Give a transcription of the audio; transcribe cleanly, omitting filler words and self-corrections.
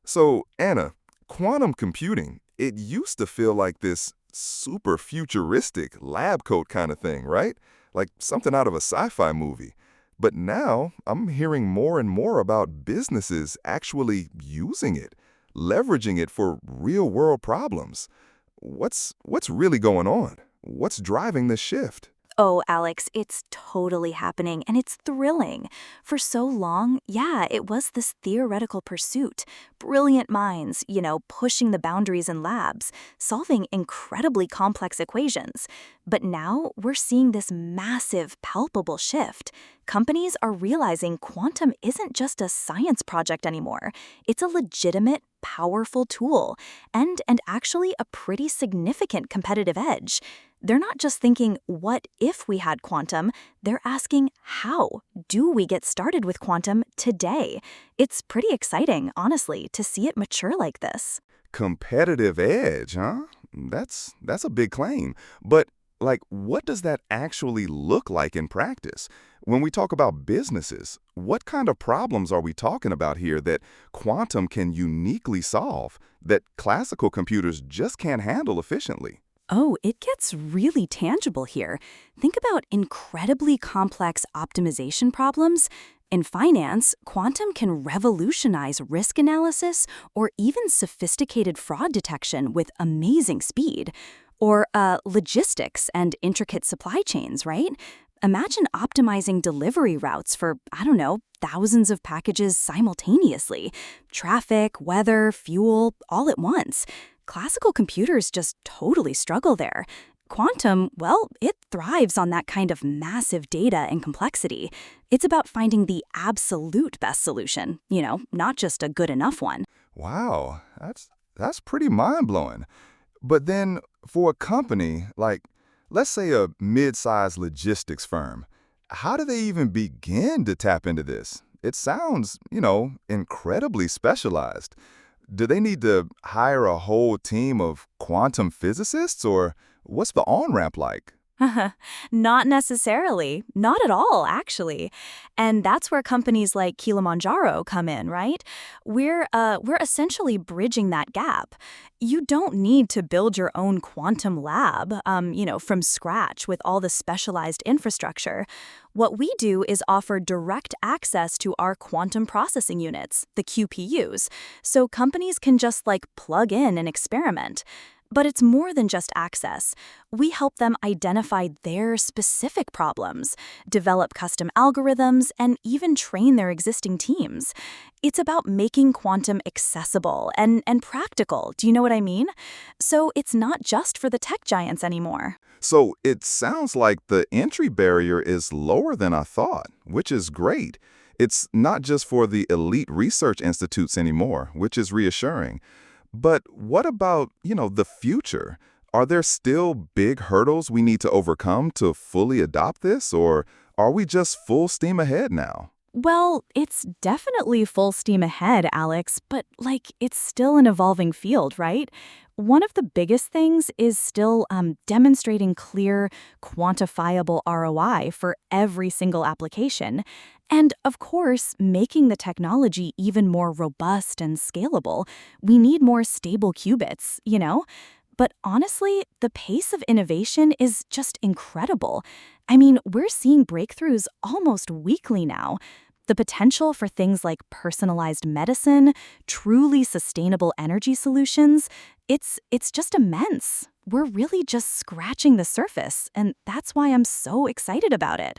So, Anna, quantum computing, it used to feel like this super futuristic lab coat kind of thing, right? Like something out of a sci-fi movie. But now I'm hearing more and more about businesses actually using it, leveraging it for real-world problems. What's really going on? What's driving this shift? Oh, Alex, it's totally happening and it's thrilling. For so long, yeah, it was this theoretical pursuit. Brilliant minds, pushing the boundaries in labs, solving incredibly complex equations. But now we're seeing this massive, palpable shift. Companies are realizing quantum isn't just a science project anymore. It's a legitimate, powerful tool and actually a pretty significant competitive edge. They're not just thinking, what if we had quantum? They're asking, how do we get started with quantum today? It's pretty exciting, honestly, to see it mature like this. Competitive edge, huh? That's a big claim. But like what does that actually look like in practice? When we talk about businesses, what kind of problems are we talking about here that quantum can uniquely solve that classical computers just can't handle efficiently? Oh, it gets really tangible here. Think about incredibly complex optimization problems. In finance, quantum can revolutionize risk analysis or even sophisticated fraud detection with amazing speed. Or logistics and intricate supply chains, right? Imagine optimizing delivery routes for, I don't know, thousands of packages simultaneously. Traffic, weather, fuel, all at once. Classical computers just totally struggle there. Quantum, well, it thrives on that kind of massive data and complexity. It's about finding the absolute best solution, not just a good enough one. Wow, that's pretty mind-blowing. But then for a company like, let's say a mid-sized logistics firm, how do they even begin to tap into this? It sounds, incredibly specialized. Do they need to hire a whole team of quantum physicists, or what's the on-ramp like? Not necessarily. Not at all, actually. And that's where companies like Kilimanjaro come in, right? We're essentially bridging that gap. You don't need to build your own quantum lab, from scratch with all the specialized infrastructure. What we do is offer direct access to our quantum processing units, the QPUs, so companies can just plug in and experiment. But it's more than just access. We help them identify their specific problems, develop custom algorithms, and even train their existing teams. It's about making quantum accessible and practical, do you know what I mean? So it's not just for the tech giants anymore. So it sounds like the entry barrier is lower than I thought, which is great. It's not just for the elite research institutes anymore, which is reassuring. But what about, the future? Are there still big hurdles we need to overcome to fully adopt this, or are we just full steam ahead now? Well, it's definitely full steam ahead, Alex, but it's still an evolving field, right? One of the biggest things is still demonstrating clear, quantifiable ROI for every single application. And of course, making the technology even more robust and scalable. We need more stable qubits. But honestly, the pace of innovation is just incredible. I mean, we're seeing breakthroughs almost weekly now. The potential for things like personalized medicine, truly sustainable energy solutions, it's just immense. We're really just scratching the surface, and that's why I'm so excited about it.